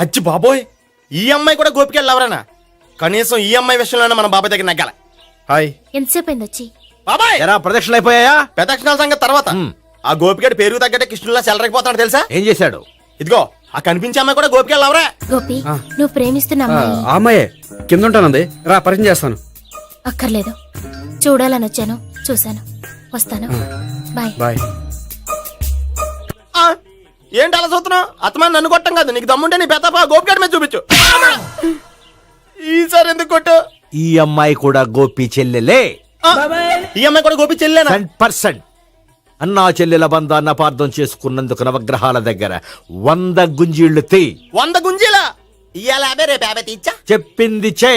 అచ్చి బాబోయ్, ఈ అమ్మాయి కూడా గోపికి వెళ్ళవరానా? కనీసం ఈ అమ్మాయి విషయంలోనే మన బాబాయ్ దగ్గర నగ్గాల. హాయ్. ఎంతసేపు అయింది వచ్చి? బాబాయ్ ఎరా ప్రదక్షిణలు అయిపోయాయా? ప్రదక్షిణాల సంగతి తర్వాత. ఆ గోపిగడి పేరు తగ్గట్టే కృష్ణులా చెలరైపోతాడు తెలుసా? ఏం చేశాడు? ఇదిగో ఆ కనిపించే అమ్మాయి కూడా గోపికి వెళ్ళవరా? గోపి, నువ్వు ప్రేమిస్తున్న అమ్మాయి అమ్మాయే కింద ఉంటానంది, రా పరిచయం చేస్తాను. అక్కర్లేదు, చూడాలని వచ్చాను, చూశాను, వస్తాను. బాయ్. బాయ్. ఏంటి అలా చూస్తున్నావు? అత్తమాని నన్ను కొట్టం కాదు, నీకు దమ్ముంటే నీ పెద్దపా గోపిగడి మీద చూపించు. ఈసారి ఎందుకు కొట్టు? ఈ అమ్మాయి కూడా గోపి చెల్లెలే. ఈ అమ్మాయి కూడా గోపి చెల్లేనా? 100%. అన్నా చెల్లెల బంధాన్ని అపార్థం చేసుకున్నందుకు నవగ్రహాల దగ్గర 100 గుంజీళ్లు తీ. 100 గుంజీలా? ఇయ్యాల 50, రేపు 50 తీచ్చా. చెప్పింది చే.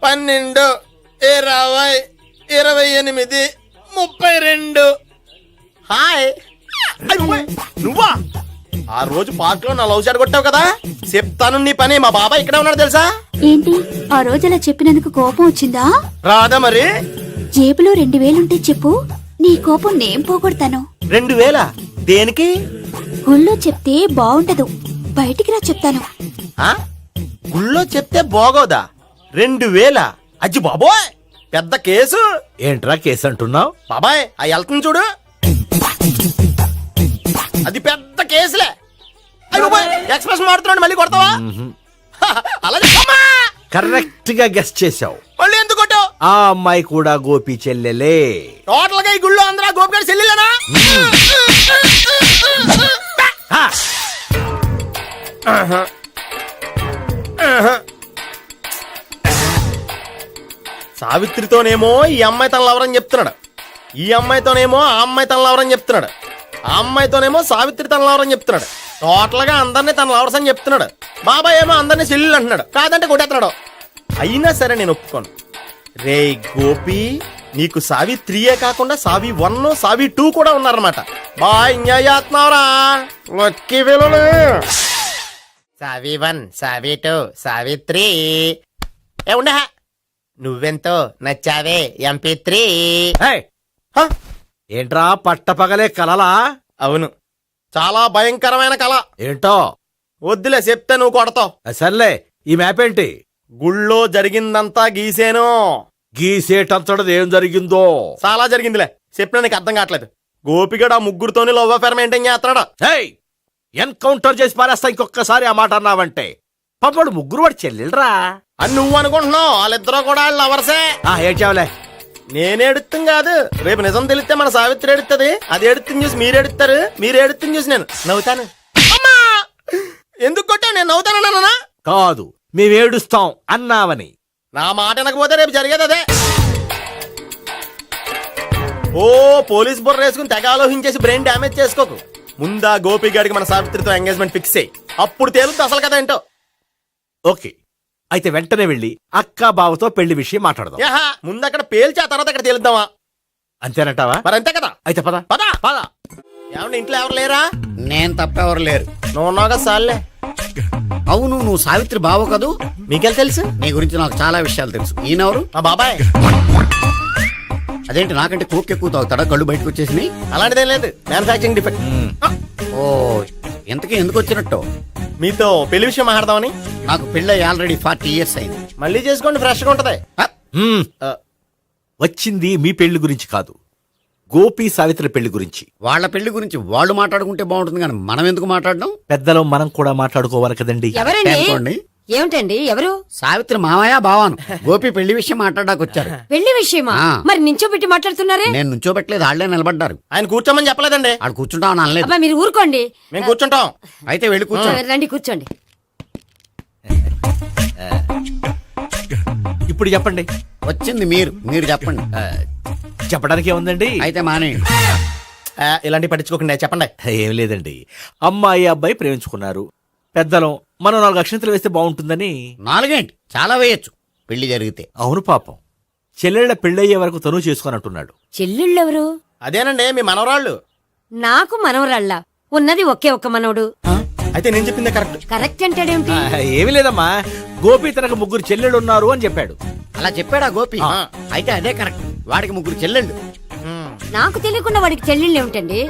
12, 20, 28, 32. హాయ్. నువ్వా? ఆ రోజు పార్క్ లో నా లవ్ షాట్ కొట్టావు కదా, చెప్తాను నీ పని. మా బాబాయ్ ఇక్కడే ఉన్నాడు తెలుసా? ఏంటి ఆ రోజు అలా చెప్పినందుకు కోపం వచ్చిందా? రాదా మరి? జేబులో 2000 ఉంటే చెప్పు, నీ కోపం నేను పోగొడతాను. 2000? దేనికి? గుళ్ళో చెప్తే బాగుంటదు, బయటికి రా చెప్తాను. ఆ? గుళ్ళో చెప్తే బాగోదా? 2000? అజ్జి బాబోయ్, పెద్ద కేసు. ఏంట్రా కేసు అంటున్నావు? బాబాయ్ ఆ వెళ్తుంది చూడు, అది పెద్ద కేసులే. ఎక్స్ప్రెస్ మారుతున్నాడు, మళ్ళీ కొడతావా? అలా కరెక్ట్ గా గెస్ చేశావు. మళ్ళీ ఎందుకు కొట్టావు? ఆ అమ్మాయి కూడా గోపి చెల్లెలే. టోటల్ గా ఈ గుళ్ళో అందరూ గోపిగాడి చెల్లిలేనా? సావిత్రితోనేమో ఈ అమ్మాయి తన లవరని చెప్తున్నాడు, ఈ అమ్మాయితోనేమో ఆ అమ్మాయి తన లవరని చెప్తున్నాడు, ఆ అమ్మాయితోనేమో సావిత్రి తన లవరని చెప్తున్నాడు. టోటల్ గా అందరినీ తన లవర్స్ అని చెప్తున్నాడు. బాబాయ్ ఏమో అందరినీ చెల్లెలు అంటున్నాడు, కాదంటే కొట్టేస్తున్నాడు. అయినా సరే నేను ఒప్పుకోను. రే గోపి, నీకు సావిత్రియే కాకుండా సావి 1, సావి 2 కూడా ఉన్నారన్నమాట. బాయ్ ఎంజాయ్ చేస్తున్నావురా. లక్కీ పిల్లలు. సావి 1, సావి 2, సావిత్రి. ఏ ఉండ, నువ్వెంతో నచ్చావే MP3. ఏంట్రా పట్టపగలే కలలా? అవును, చాలా భయంకరమైన కళ. ఏంటో వద్దులే, చెప్తే నువ్వు కొడతావు. సర్లే, ఈ మ్యాప్ ఏంటి? గుళ్ళో జరిగిందంతా గీసేను. గీసేటంతటది ఏం జరిగిందో? చాలా జరిగిందిలే, చెప్పినా నీకు అర్థం కావట్లేదు. గోపిగడు ఆ ముగ్గురుతోని లవ్ అఫేర్ మెయింటైన్ చేస్తున్నాడు. ఎన్కౌంటర్ చేసి పారేస్తా ఇంకొకసారి ఆ మాట అన్నావంటే. పాపడు ముగ్గురు వాడు చెల్లెలరా అని నువ్వు అనుకుంటున్నావు, వాళ్ళిద్దరూ కూడా వాళ్ళు లవర్సే. ఏడ్చావులే. నేనే ఎడుతుంది కాదు, రేపు నిజం తెలిస్తే మన సావిత్రి ఎడుతుంది. అది ఎడుతుంది చూసి మీరు ఎడుతారు, మీరు ఎడుతుంది చూసి నేను నవ్వుతాను. అమ్మా, ఎందుకు కొట్టావు? నేను నవ్వుతానన్నా? కాదు, మేమేడుస్తాం అన్నావని. నా మాట వినకపోతే రేపు జరిగేది అదే. ఓ పోలీస్ బుర్ర వేసుకుని తెగ ఆలోచించేసి బ్రెయిన్ డ్యామేజ్ చేసుకోకు. ముందా గోపి గారికి మన సావిత్రితో ఎంగేజ్మెంట్ ఫిక్స్ అయ్యి అప్పుడు తేలుతుంది అసలు కదా ఏంటో. ఓకే, అయితే వెంటనే వెళ్ళి అక్క బావతో పెళ్లి విషయం మాట్లాడదాం. ముందు అక్కడ పేల్చి ఆ తర్వాత అక్కడ తేలుద్దామా? అంతేనంటావా? మరి అంతే కదా. అయితే పద పద పద. ఏమన్నా ఇంట్లో ఎవరు లేరా? నేను తప్పెవరు లేరు. నువ్వు ఉన్నావు కదా సార్లే. అవును, నువ్వు సావిత్రి బావ కదూ? మీకెళ్ళి తెలుసు? నీ గురించి నాకు చాలా విషయాలు తెలుసు. ఈయనెవరు? మా బాబాయ్. అదేంటి నాకంటే కోక్ ఎక్కువ తాగుతాడా? కళ్ళు బయటకు వచ్చేసినాయి. అలాంటిదేం లేదు, మ్యానుఫాక్చరింగ్ డిఫెక్ట్. ఓ, ఎంతకీ ఎందుకు వచ్చినట్టు? మీతో పెళ్లి విషయం మాట్లాడదామని. నాకు పెళ్ళి ఆల్రెడీ 40 years అయింది. మళ్ళీ చేసుకోండి, ఫ్రెష్ గా ఉంటది. వచ్చింది మీ పెళ్లి గురించి కాదు, గోపి సావిత్రి పెళ్లి గురించి. వాళ్ళ పెళ్లి గురించి వాళ్ళు మాట్లాడుకుంటే బాగుంటుంది, కానీ మనం ఎందుకు మాట్లాడడం? పెద్దలో మనం కూడా మాట్లాడుకోవాలి కదండి. అనుకోండి. ఏమిటండి ఎవరు? సావిత్రి మామయ్య బావాను. గోపి పెళ్లి విషయం మాట్లాడడానికి వచ్చారు. పెళ్లి విషయమా? మరి నించోబెట్టి మాట్లాడుతున్నారే? నేను నుంచోబెట్టలేదు, వాళ్ళే నిలబడ్డారు. ఆయన కూర్చోమని చెప్పలేదండి. వాళ్ళు కూర్చుంటామని అనలేదు. అబ్బా మీరు ఊరుకోండి. మేము కూర్చుంటాం. అయితే వెళ్ళి కూర్చోండి. రండి కూర్చోండి. ఇప్పుడు చెప్పండి. వచ్చింది మీరు, మీరు చెప్పండి. చెప్పడానికి ఏముందండి? అయితే మానేయండి. ఇలాంటివి పట్టించుకోకుండా చెప్పండి. ఏం లేదండి, అమ్మాయి అబ్బాయి ప్రేమించుకున్నారు. పెద్దలం మనం 4 అక్షంతలు వేస్తే బాగుంటుందని. 4 ఏంటి, చాలా వేయచ్చు పెళ్లి జరిగితే. అవును పాపం, చెల్లెళ్ళ పెళ్ళయ్యే వరకు తను చేసుకోనంటున్నాడు. చెల్లెళ్ళెవరు? అదేనండి మీ మనవరాళ్ళు. నాకు మనవరాళ్ళ ఉన్నది ఒకే ఒక్క మనవడు. అయితే నేను చెప్పిందే కరెక్ట్. కరెక్ట్ అంటాడేమిటి? ఏమి లేదమ్మా, గోపి తనకు 3 చెల్లెళ్ళు ఉన్నారు అని చెప్పాడు. అలా చెప్పాడా గోపి? అయితే అదే కరెక్ట్. వాడికి 3 చెల్లెళ్ళు. నాకు తెలియకుండా వాడికి చెల్లెళ్ళు ఏమిటండి?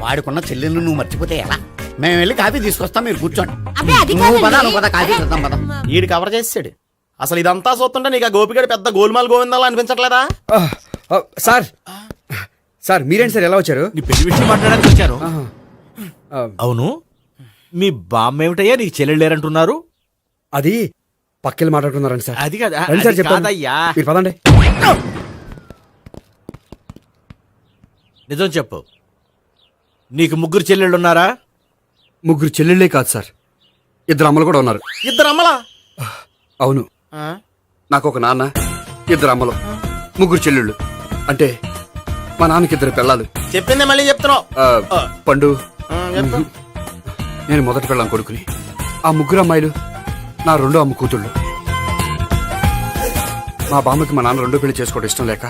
వాడికున్న చెల్లెళ్ళు నువ్వు మర్చిపోతే ఎలా? మేము వెళ్ళి కాఫీ తీసుకొస్తాం, మీరు కూర్చోండి. అబ్బే అది నువ్వు పద, కాదండి. నువ్వు పద, కాఫీ చేద్దాం, పద. ఈడు కవర్ చేసాడు. అసలు ఇదంతా చూస్తుంటే నీకు ఆ గోపిగడు పెద్ద గోల్మాల్ గోవిందాలు అనిపించట్లేదా? సార్ సార్ మీరేంటి సార్ ఎలా వచ్చారు? నీ పెళ్లి విషయం మాట్లాడడానికి వచ్చాను. ఆహా. ఆ, అవును, మీ బామ్మ ఏమిటయ్యా నీకు చెల్లెళ్ళు లేరంటున్నారు? అది పక్కెళ్ళి మాట్లాడుకున్నారండి సార్. అది కాదు, రండి సార్ అది చెప్తాను. కాదయ్యా. మీరు పదండి. నిజం చెప్పు, నీకు ముగ్గురు చెల్లెళ్ళు ఉన్నారా? ముగ్గురు చెల్లెళ్ళే కాదు సార్, ఇద్దరు అమ్మలు కూడా ఉన్నారు. ఇద్దరు అమ్మలా? అవును, ఆ? నాకు ఒక నాన్న, ఇద్దరు అమ్మలు, ముగ్గురు చెల్లెళ్ళు. అంటే మా నాన్నకి ఇద్దరు పిల్లలు. చెప్పిందే మళ్ళీ చెప్తున్నావు. పండు, చెప్పు. నేను మొదటి పెళ్ళాం కొడుకుని. ఆ ముగ్గురు అమ్మాయిలు నా రెండో అమ్మ కూతుళ్ళు. మా బామ్మకి మా నాన్న రెండో పెళ్లి చేసుకోవడం ఇష్టం లేక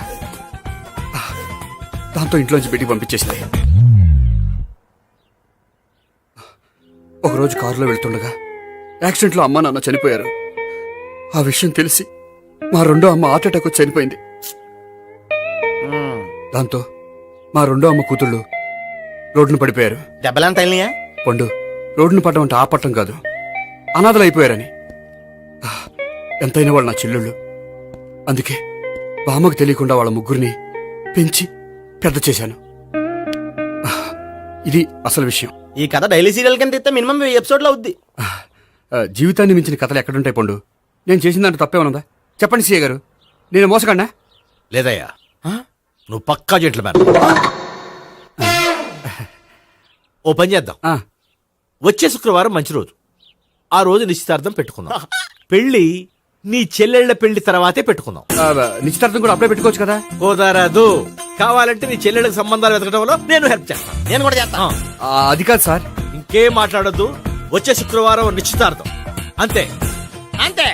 దాంతో ఇంట్లోంచి బయటికి పంపించేసింది. ఒకరోజు కారులో వెళ్తుండగా యాక్సిడెంట్లో అమ్మ నాన్న చనిపోయారు. ఆ విషయం తెలిసి మా రెండో అమ్మ హార్ట్ అటాక్ వచ్చి చనిపోయింది. దాంతో మా రెండో అమ్మ కూతుళ్ళు రోడ్డున పడిపోయారు. దెబ్బలంత వెళ్ళినాయా? పండు, రోడ్డును పడ్డం అంటే ఆపట్టం కాదు, అనాథలు అయిపోయారని. ఎంతైనా వాళ్ళు నా చెల్లెళ్ళు. అందుకే బామ్మకు తెలియకుండా వాళ్ళ ముగ్గురిని పెంచి పెద్ద చేశాను. ఇది అసలు విషయం. ఈ కథ డైలీ సీరియల్ కింద ఇస్తే మినిమం 1000 ఎపిసోడ్లు అవుద్ది. జీవితాన్ని మించిన కథలు ఎక్కడుంటాయి పండు? నేను చేసిన దాంట్లో తప్పేమనుందా? చెప్పండి సీఏ గారు, నేను మోసగండా? లేదయ్యా, నువ్వు పక్కా జెంట్లమ్యాన్. ఓ పని చేద్దాం, వచ్చే శుక్రవారం మంచి రోజు. ఆ రోజు నిశ్చితార్థం పెట్టుకుందాం. పెళ్లి నీ చెల్లెళ్ల పెళ్లి తర్వాతే పెట్టుకుందాం. నిశ్చితార్థం కూడా అప్పుడే పెట్టుకోవచ్చు కదా? కుదరదు. కావాలంటే నీ చెల్లెళ్ళకి సంబంధాలు వెతకడంలో నేను హెల్ప్ చేస్తాను. నేను కూడా చేస్తా. అది కాదు సార్. ఇంకేం మాట్లాడొద్దు, వచ్చే శుక్రవారం నిశ్చితార్థం, అంతే. అంతే.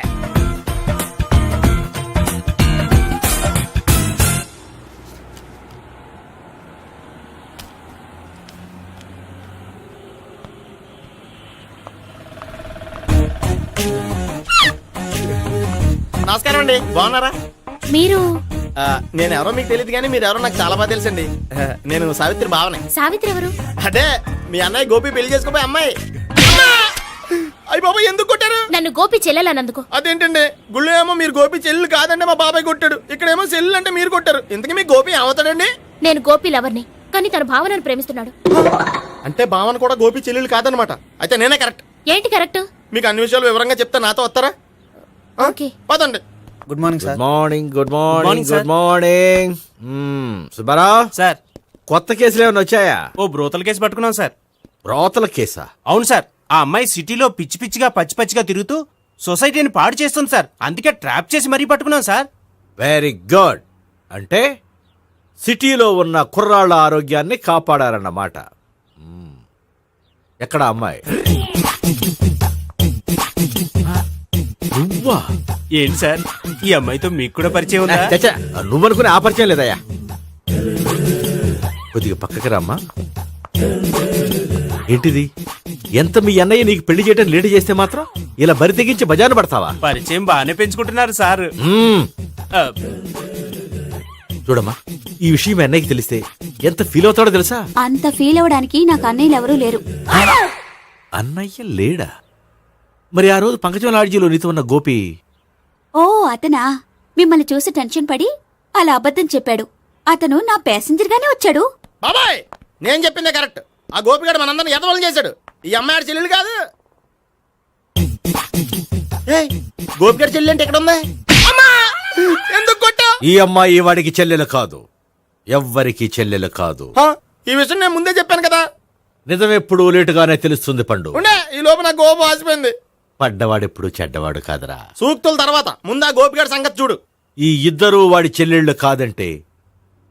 నమస్కారం అండి, బాగున్నారా? మీరు నేను ఎవరో మీకు తెలియదు కానీ మీరు ఎవరో నాకు చాలా బాగా తెలుసండి. నేను సావిత్రి భావనే. సావిత్రి ఎవరు? అంటే మీ అన్నయ్య గోపి పెళ్లి చేసుకోపోయి అమ్మాయి. అయ్యి బాబా, ఎందుకు కొట్టారు? నన్ను గోపి చెల్లెలన్నందుకు. అదేంటండి, గుళ్ళు ఏమో మీరు గోపి చెల్లు కాదంటే మా బాబాయ్ కొట్టాడు, ఇక్కడేమో చెల్లు అంటే మీరు కొట్టారు. ఇంతకీ మీ గోపి ఏమవుతాడండి? నేను గోపి లవర్ని, కానీ తన భావనను ప్రేమిస్తున్నాడు. అంటే భావన కూడా గోపి చెల్లెలు కాదనమాట. అయితే నేనే కరెక్ట్. ఏంటి కరెక్ట్? మీకు అన్ని విషయాలు వివరంగా చెప్తే నాతో వస్తారా? ఓకే. పదండి. Good morning good sir. Morning, good morning, morning, good morning. Subbarao, sir, కొత్త కేసులు ఏమైనా వచ్చాయా? ఓ బ్రోతల కేసు పట్టుకున్నాం సార్. రోతల కేసా? అవును సార్, ఆ అమ్మాయి సిటీలో పిచ్చి పిచ్చిగా పచ్చి పచ్చిగా తిరుగుతూ సొసైటీని పాడు చేస్తుంది సార్. అందుకే ట్రాప్ చేసి మరీ పట్టుకున్నాం సార్. Very good. అంటే సిటీలో ఉన్న కుర్రాళ్ళ ఆరోగ్యాన్ని కాపాడారన్నమాట. ఎక్కడ అమ్మాయి? నువ్వా? ఏంటి సార్, ఈ అమ్మాయితో మీకు కూడా పరిచయం ఉందా? చచ్చా, నువ్వనుకునే ఆ పరిచయం లేదయ్యా. కొద్దిగా పక్కకి రామ్మా. ఏంటిది? ఎంత మీ అన్నయ్య నీకు పెళ్లి చేయడం లేట్ చేస్తే మాత్రం ఇలా బరి తెగించి బజారు పడతావా? పరిచయం బాగానే పెంచుకుంటున్నారు సార్. ఆ, చూడమ్మా, ఈ విషయం మీ అన్నయ్యకి తెలిస్తే ఎంత ఫీల్ అవుతాడో తెలుసా? అంత ఫీల్ అవడానికి నాకు అన్నయ్యలు ఎవరూ లేరు. అన్నయ్య లేడా? మరి ఆ రోజు పంకజం లాడ్జీలో నీతో ఉన్న గోపి? ఓ అతనా? మిమ్మల్ని చూసి టెన్షన్ పడి అలా అబద్ధం చెప్పాడు. అతను నా ప్యాసింజర్ గానే వచ్చాడు. బాబాయ్, నేను చెప్పిందే కరెక్ట్. ఆ గోపిగాడు మనందరిని ఎదవలం చేశాడు. ఈ అమ్మాయి చెల్లెలు కాదు. గోపిగాడి చెల్లి అంటే ఎక్కడ ఉంది? అమ్మా! ఎందుకు కొట్టా? ఈ అమ్మాయి వాడికి చెల్లెలు కాదు, ఎవ్వరికి చెల్లెలు కాదు. ఈ విషయం నేను ముందే చెప్పాను కదా. నిజమెప్పుడు లేటుగానే తెలుస్తుంది పండు. ఉండే, ఈ లోపు నాకు గోపు ఆసిపోయింది. పడ్డవాడెప్పుడు చెడ్డవాడు కాదురా. సూక్తుల తర్వాత ముందు ఆ గోపిగాడి సంగతి చూడు. ఈ ఇద్దరూ వాడి చెల్లెళ్ళు కాదంటే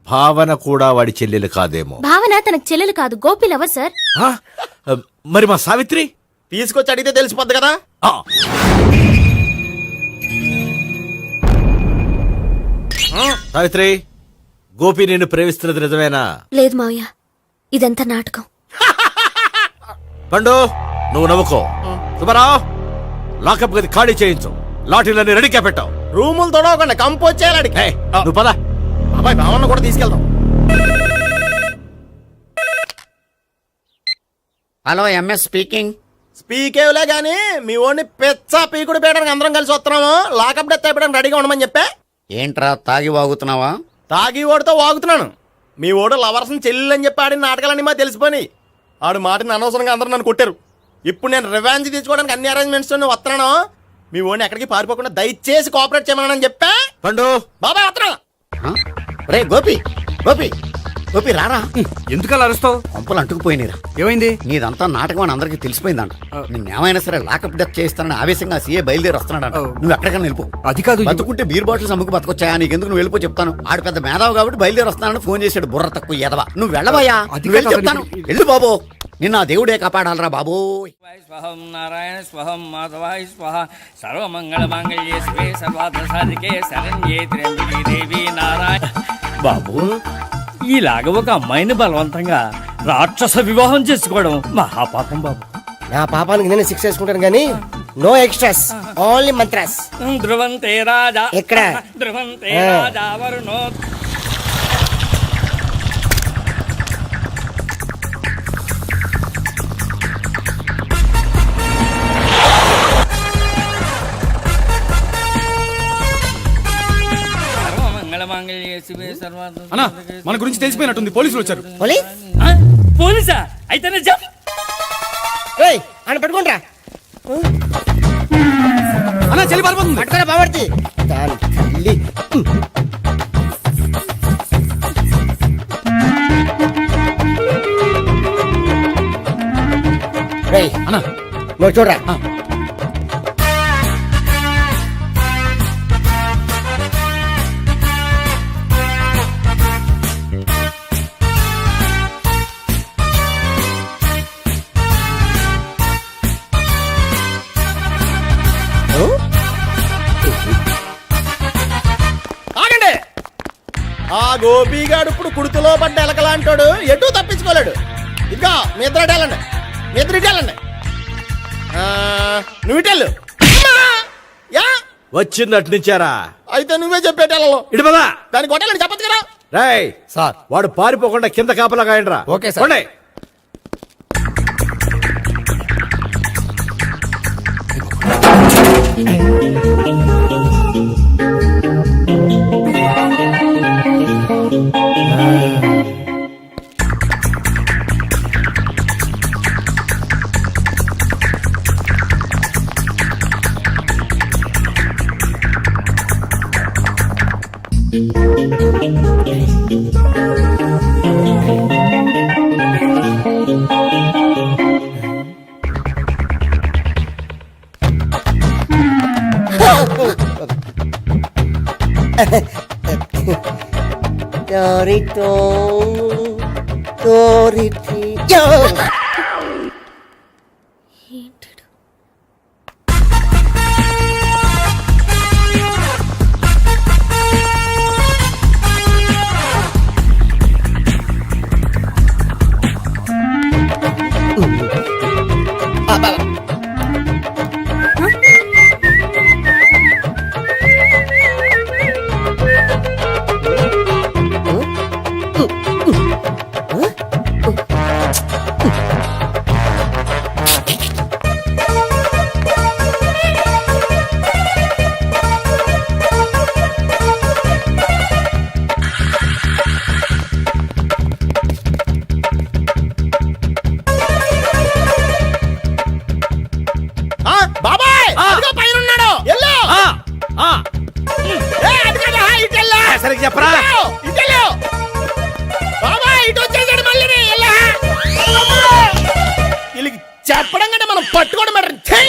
భావన కూడా వాడి చెల్లెలు కాదేమో. భావన తనకు చెల్లెలు కాదు, గోపి లవర్ సార్. ఆ? మరి మా సావిత్రి? తీసుకొచ్చి అడిగితే తెలిసిపోద్ది కదా. ఆ. సావిత్రి, గోపి నిన్ను ప్రేమిస్తున్నది నిజమేనా? లేదు మావయ్య, ఇదంతా నాటకం. పండు, నువ్వు నవ్వుకో. సుబ్బారావు, లాకప్ గది ఖాళీ చేయించు. లాఠీలన్నీ రెడీగా పెట్టావు. రూములు తొడవకుండా కంపోజ్ చేయాలి. నువ్వు పద. అబ్బాయి భావన కూడా తీసుకెళ్తాం. Hello, MS speaking. స్పీకేవ్లే గాని మీ ఓడిని పెచ్చ పీకుడు పేయడానికి అందరం కలిసి వస్తున్నాము. లాకప్ డెత్ అయిపోయడానికి రెడీగా ఉండమని చెప్పే. ఏంట్రా తాగి వాగుతున్నావా? తాగి ఓడితో వాగుతున్నాను. మీ ఓడు లవర్స్ని చెల్లెలని చెప్పి ఆడిన నాటకాలన్నీ మా తెలిసిపోయి ఆడు మాటని అనవసరంగా అందరూ నన్ను కొట్టారు. ఇప్పుడు నేను రివెంజ్ తీసుకోవడానికి అన్ని అరేంజ్మెంట్స్ వస్తున్నాను. మీ ఓడిని ఎక్కడికి పారిపోకుండా దయచేసి కోఆపరేట్ చేయమని చెప్పా. పండు బాబాయ్ వస్తున్నా. రే గోపి గోపి గోపి రారా. ఎందుకలా అరుస్తావు? పంపులు అంటుకుపోయినరా. ఏమైంది? నీదంతా నాటకం అని అందరికీ తెలిసిపోయిందంట. నిన్నేమైనా సరే లాకప్ డెత్ చేస్తానని ఆవేశంగా సీఏ బయలుదేరి వస్తున్నాడంట. నువ్వు ఎక్కడికైనా వెళ్ళిపో. అది కాదు. బతుకుంటే బీర్ బాటిల్స్ అమ్ముకు బతకొచ్చాయా? నీకెందుకు నువ్వు వెళ్ళిపో చెప్తాను. ఆడు పెద్ద మేధావు కాబట్టి బయలుదేరి వస్తానని ఫోన్ చేశాడు. బుర్ర తక్కువ ఎదవా. నువ్వు వెళ్ళవయ్యా. అది నువ్వు వెళ్ళి కాదు. చెప్తాను. వెళ్ళు బాబో. నిన్న ఆ దేవుడే కాపాడాలరా బాబో. స్వహం నారాయణ స్వహం మాధవాయ స్వహ సర్వమంగళ మాంగళ్యే శివే సర్వార్థ సాధికే శరణ్యే త్ర్యంబకే దేవి నారాయణ. బాబు, ఇలాగ ఒక అమ్మాయిని బలవంతంగా రాక్షస వివాహం చేసుకోవడం మహాపాపం బాబు. నా పాపానికి నేను శిక్ష వేసుకుంటాను కానీ నో ఎక్స్ట్రాస్, ఓన్లీ మంత్రాస్. ధ్రువంతే రాజా ఎక్కడ? ధ్రువంతే రాజా వరుణో. అన్నా, మన గురించి తెలిసిపోయినట్టుంది. పోలీసులు వచ్చారు. పోలీసా? అయితేనే జప్. అని పట్టుకుంటా అన్నా, చెల్లి పారిపోతుంది. పట్టుకురా బావర్తి. దాని తల్లి. అన్నా, నువ్వు చూడరా. ఆగండి. ఆ గోపిగాడు ఇప్పుడు కుడుతులో పడ్డ ఎలకలాంటాడు. ఎటు తప్పించుకోలేడు. ఇంకా మీ ఇద్దరు అటు వెళ్ళండి. మీ ఇద్దరు ఇటు వెళ్ళండి. నువ్వు ఇటు వెళ్ళు. యా వచ్చిందటు నుంచారా? అయితే నువ్వే చెప్పేటెళ్ళలో ఇటు పదా. దానికి కొట్టాలని చెప్పచ్చు కదా. రేయ్ సార్. వాడు పారిపోకుండా కింద కాపలా కాయండిరా. Okay sir. పోండి. బాబాయ్ అదిగో పైన ఉన్నాడు. వెళ్ళు. అటు కదా, ఇటు వెళ్ళు. సరిగ్గా చెప్పరా? ఇటు వెళ్ళు. బాబాయ్ ఇటు వచ్చేసాడు మళ్ళీ. వీళ్ళకి చెప్పడం కంటే మనం పట్టుకోవడం బెటర్. ఛీ!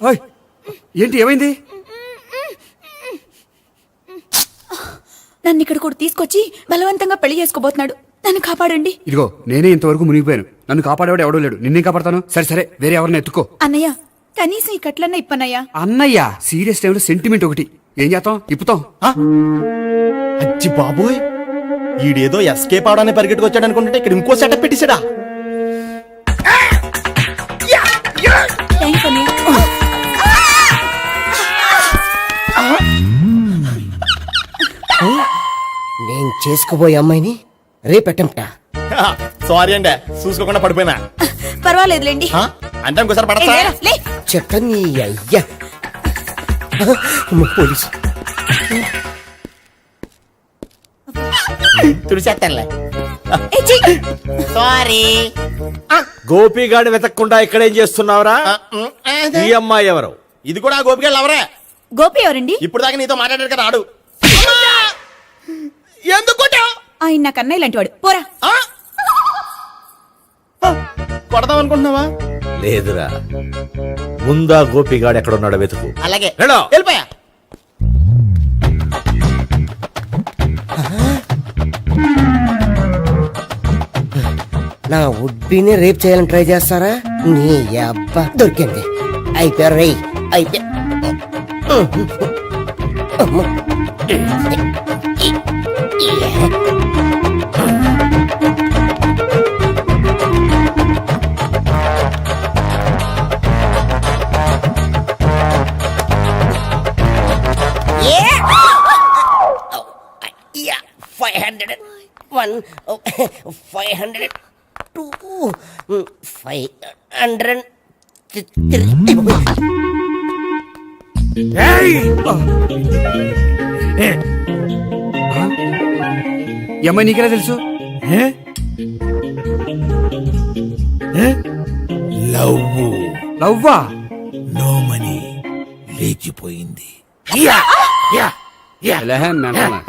ఓయ్, ఏంటి ఏమైంది? నన్ను ఇక్కడ కూడా తీసుకొచ్చి బలవంతంగా పెళ్లి చేసుకోబోతున్నాడు. నన్ను కాపాడండి. ఇదిగో, నేనే ఇంతవరకు మునిగిపోయాను. నన్ను కాపాడేవాడు ఎవడో లేడు. నిన్నే కాపాడతాను. సరే సరే, వేరే ఎవరిని ఎత్తుకో. అన్నయ్య, కనీసం ఈ కట్లన్నా ఇప్పనయ్యా. అన్నయ్య, సీరియస్ టైంలో సెంటిమెంట్ ఒకటి. ఏం చేస్తాం? ఇప్పుతాం. అచ్చి బాబోయ్, ఈడేదో ఎస్కేప్ అవడానికి పరిగెట్టుకొచ్చాడు అనుకుంటే ఇక్కడ ఇంకో సెటప్ పెట్టేశాడా? థ్యాంక్స్ అన్నయ్య. నేను చేసుకోబోయే అమ్మాయిని రేపెట్టంట. సారీ అండి, చూసుకోకుండా పడిపోయినా. పర్వాలేదులేండి. ఆ? అంటే ఇంకోసారి పడతా? లేరా, లే. చెట్ట నీ అయ్యా పోలీసు తుడిచేస్తానులే. ఏ, చెయ్. సారీ. గోపిగాడిని వెతకకుండా ఇక్కడేం చేస్తున్నావురా? ఈ అమ్మాయి ఎవరు? ఇది కూడా గోపికలు ఎవరే? గోపి ఎవరండి? ఇప్పుడు దాకా నీతో మాట్లాడారు కదా ఆడు. ఎందుకు కొట్టావ్? ఆయన నాకు అన్నయ్య లాంటి వాడు. పోరా. కొడదాం అనుకుంటున్నావా? లేదురా, ముందా గోపిగాడు ఎక్కడున్నాడో వెతుకు. అలాగే వెళ్ళు. వెళ్ళిపోయా. నా ఉడ్బీని రేప్ చేయాలని ట్రై చేస్తారా? నీ అబ్బా దొరికింది. అయిపోయారు రై అయిపోయా. Yeah, 500. 1, 500. 2, 500. 3. ఈ అమ్మాయి నీకెలా తెలుసు? లవ్వా? నో మనీ లేచిపోయింది. ఎలాహే మెంటనా?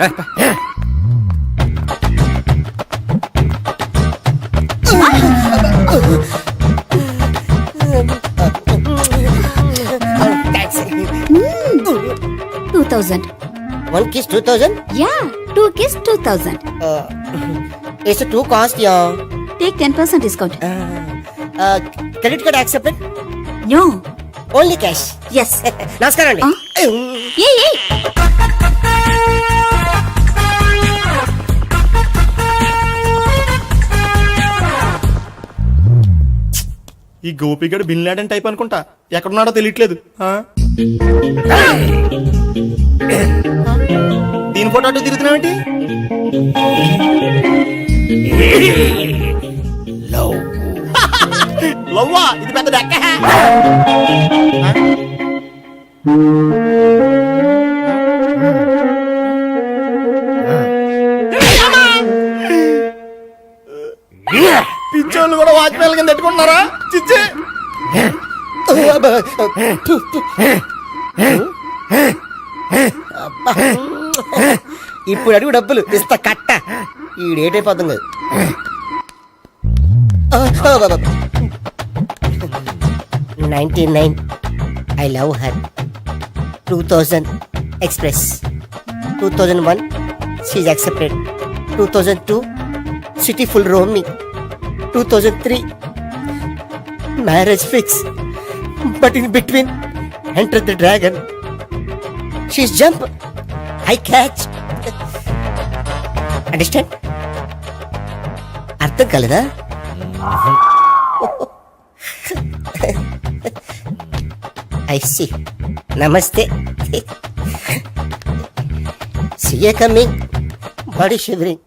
Taxi. 2000. 1 kiss 2000. Yeah, 2 kiss 2000. It's a 2 cost, yeah. Take 10% discount. Credit card accepted. No. Only cash. Yes. నమస్కారం అండి. ఏ. ఈ గోపిగడు బిన్ లాడెన్ టైప్ అనుకుంటా. ఎక్కడున్నాడో తెలియట్లేదు. ఆ? దీని ఫోటో అటు తిరుగుతున్నావేంటి? లవ్వా? ఇది పెద్ద డెక్క. పిచ్చోళ్ళు కూడా వాజ్పేయి కింద పెట్టుకుంటున్నారా? చిచ్చే. ఇప్పుడు అడుగు డబ్బులు ఇస్తా కట్ట. ఈ డేట్ అయిపోతుంది కదా. 99. I love her. 2000 express. 2001 she's accepted. 2002 city full roaming. 2003 marriage fix. But in between enter the dragon. She's jump. I catch. Understand? అర్థం కాలేదా? I see. Namaste. See you coming. Body shivering.